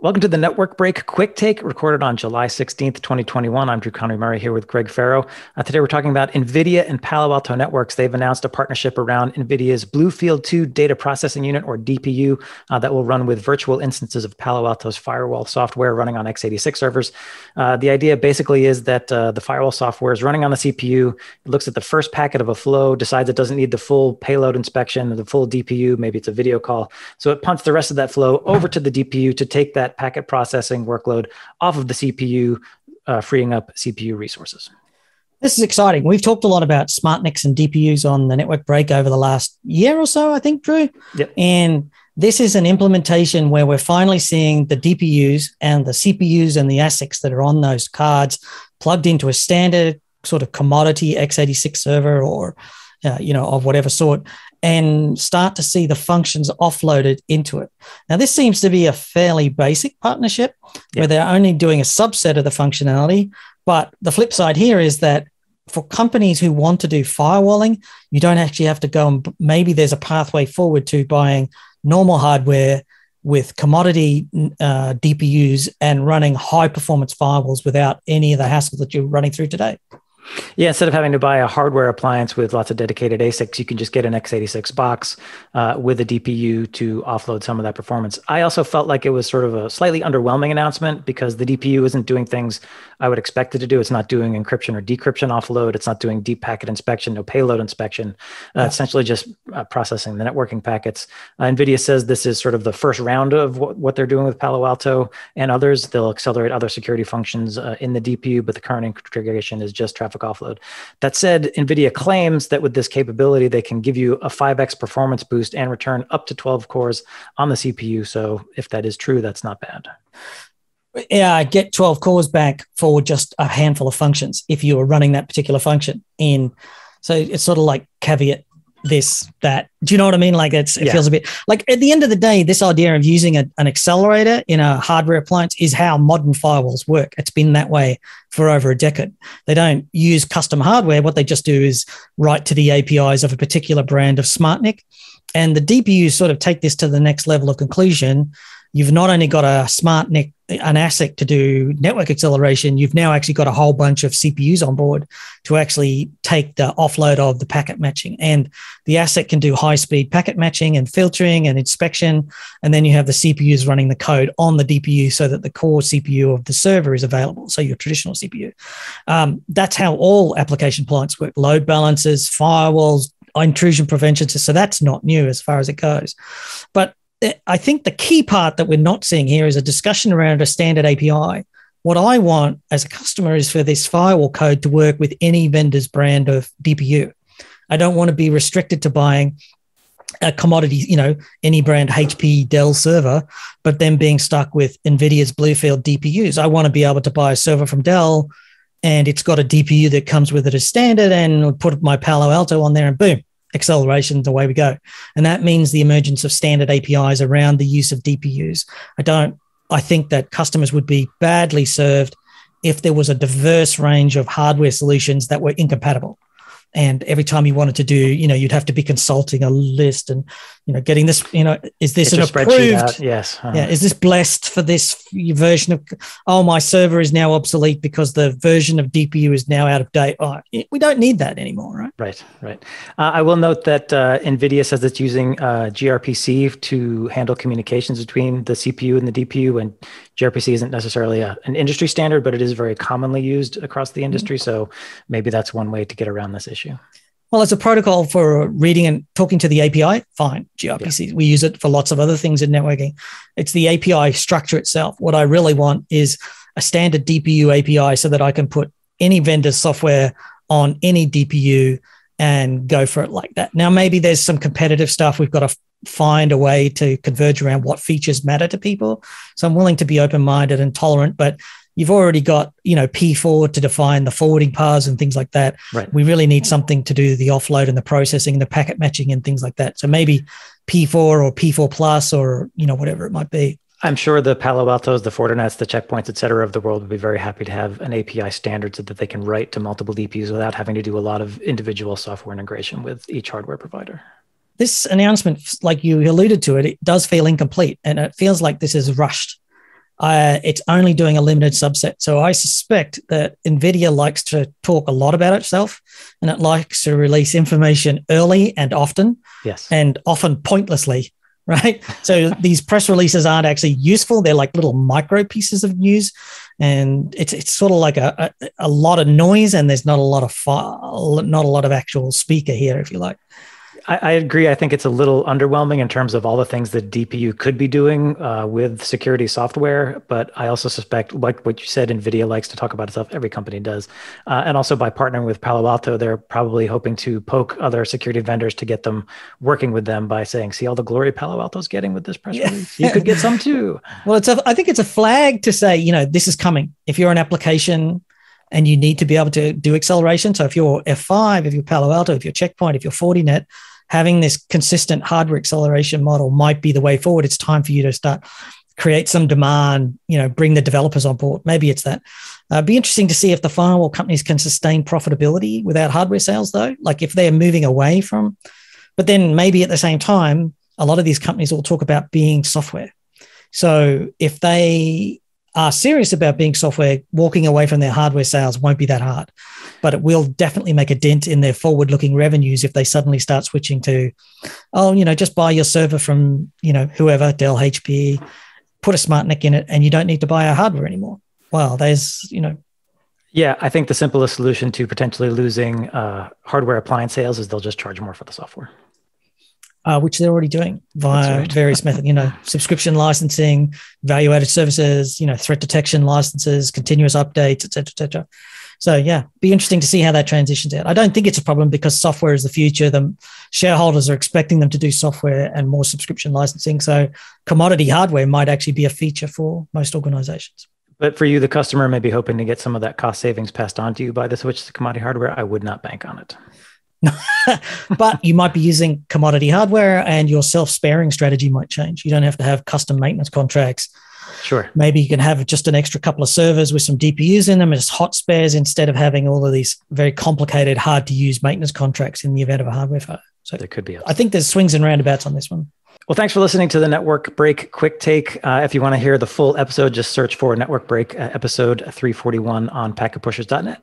Welcome to the Network Break Quick Take, recorded on July 16th, 2021. I'm Drew Conry-Murray here with Greg Ferro. Today we're talking about NVIDIA and Palo Alto Networks. They've announced a partnership around NVIDIA's Bluefield 2 data processing unit, or DPU, that will run with virtual instances of Palo Alto's firewall software running on x86 servers. The idea basically is that the firewall software is running on the CPU. It looks at the first packet of a flow, decides it doesn't need the full payload inspection, the full DPU, maybe it's a video call. So it punts the rest of that flow over to the DPU to take that packet processing workload off of the CPU, freeing up CPU resources. This is exciting. We've talked a lot about SmartNICs and DPUs on the Network Break over the last year or so, I think, Drew. Yep. And this is an implementation where we're finally seeing the DPUs and the CPUs and the ASICs that are on those cards plugged into a standard sort of commodity x86 server or of whatever sort, and start to see the functions offloaded into it. Now, this seems to be a fairly basic partnership where they're only doing a subset of the functionality. But the flip side here is that for companies who want to do firewalling, you don't actually have to go and maybe there's a pathway forward to buying normal hardware with commodity DPUs and running high performance firewalls without any of the hassle that you're running through today. Yeah, instead of having to buy a hardware appliance with lots of dedicated ASICs, you can just get an x86 box with a DPU to offload some of that performance. I also felt like it was sort of a slightly underwhelming announcement because the DPU isn't doing things I would expect it to do. It's not doing encryption or decryption offload. It's not doing deep packet inspection, no payload inspection, essentially just processing the networking packets. NVIDIA says this is sort of the first round of what they're doing with Palo Alto and others. They'll accelerate other security functions in the DPU, but the current configuration is just traffic offload. That said, NVIDIA claims that with this capability, they can give you a 5x performance boost and return up to 12 cores on the CPU. So if that is true, that's not bad. Yeah, I get 12 cores back for just a handful of functions if you were running that particular function in. So it's sort of like caveat this, that. Do you know what I mean? Like it feels a bit like at the end of the day, this idea of using an accelerator in a hardware appliance is how modern firewalls work. It's been that way for over a decade. They don't use custom hardware. What they just do is write to the APIs of a particular brand of SmartNIC. And the DPUs sort of take this to the next level of conclusion. You've not only got a SmartNIC, an ASIC to do network acceleration, you've now actually got a whole bunch of CPUs on board to actually take the offload of the packet matching. And the ASIC can do high-speed packet matching and filtering and inspection. And then you have the CPUs running the code on the DPU so that the core CPU of the server is available, so your traditional CPU. That's how all application appliances work: load balancers, firewalls, intrusion prevention. So that's not new as far as it goes. But I think the key part that we're not seeing here is a discussion around a standard API. What I want as a customer is for this firewall code to work with any vendor's brand of DPU. I don't want to be restricted to buying a commodity, any brand HP, Dell server, but then being stuck with NVIDIA's Bluefield DPUs. I want to be able to buy a server from Dell and it's got a DPU that comes with it as standard, and put my Palo Alto on there and boom, acceleration, away we go. And that means the emergence of standard APIs around the use of DPUs. I think that customers would be badly served if there was a diverse range of hardware solutions that were incompatible. And every time you wanted to do, you'd have to be consulting a list and, getting this, is this an approved? Yes. Yeah. Is this blessed for this version of, my server is now obsolete because the version of DPU is now out of date. We don't need that anymore, right? Right. I will note that NVIDIA says it's using gRPC to handle communications between the CPU and the DPU, and gRPC isn't necessarily an industry standard, but it is very commonly used across the industry. So maybe that's one way to get around this issue. Well, it's a protocol for reading and talking to the API. Fine, gRPC. Yeah. We use it for lots of other things in networking. It's the API structure itself. What I really want is a standard DPU API so that I can put any vendor's software on any DPU and go for it like that. Now, maybe there's some competitive stuff. We've got to find a way to converge around what features matter to people. So I'm willing to be open-minded and tolerant, but you've already got, P4 to define the forwarding paths and things like that. Right. We really need something to do the offload and the processing and the packet matching and things like that. So maybe P4 or P4 plus or, whatever it might be. I'm sure the Palo Altos, the Fortinets, the Checkpoints, et cetera, of the world would be very happy to have an API standard so that they can write to multiple DPUs without having to do a lot of individual software integration with each hardware provider. This announcement, like you alluded to it does feel incomplete, and it feels like this is rushed. It's only doing a limited subset. So I suspect that NVIDIA likes to talk a lot about itself, and it likes to release information early and often, yes, and often pointlessly, right? So these press releases aren't actually useful. They're like little micro pieces of news, and it's sort of like a lot of noise, and there's not a lot of actual speaker here, if you like. I agree. I think it's a little underwhelming in terms of all the things that DPU could be doing with security software. But I also suspect, like what you said, NVIDIA likes to talk about itself. Every company does. And also by partnering with Palo Alto, they're probably hoping to poke other security vendors to get them working with them by saying, see all the glory Palo Alto's getting with this press release? You could get some too. Well, I think it's a flag to say, this is coming. If you're an application and you need to be able to do acceleration. So if you're F5, if you're Palo Alto, if you're Checkpoint, if you're Fortinet, having this consistent hardware acceleration model might be the way forward. It's time for you to start create some demand, bring the developers on board. Maybe it's that. Be interesting to see if the firewall companies can sustain profitability without hardware sales, though. Like if they're moving away from, but then maybe at the same time, a lot of these companies will talk about being software. So if they are serious about being software, walking away from their hardware sales won't be that hard, but it will definitely make a dent in their forward-looking revenues if they suddenly start switching to, just buy your server from, whoever, Dell, HP, put a smart NIC in it, and you don't need to buy our hardware anymore. Well, Yeah, I think the simplest solution to potentially losing hardware appliance sales is they'll just charge more for the software. Which they're already doing via various methods, subscription licensing, value-added services, threat detection licenses, continuous updates, et cetera. So yeah, be interesting to see how that transitions out. I don't think it's a problem because software is the future. The shareholders are expecting them to do software and more subscription licensing. So commodity hardware might actually be a feature for most organizations. But for you, the customer may be hoping to get some of that cost savings passed on to you by the switch to commodity hardware. I would not bank on it. But you might be using commodity hardware and your self-sparing strategy might change. You don't have to have custom maintenance contracts. Sure. Maybe you can have just an extra couple of servers with some DPUs in them as hot spares instead of having all of these very complicated, hard to use maintenance contracts in the event of a hardware failure. So there could be. I think there's swings and roundabouts on this one. Well, thanks for listening to the Network Break Quick Take. If you want to hear the full episode, just search for Network Break episode 341 on packetpushers.net.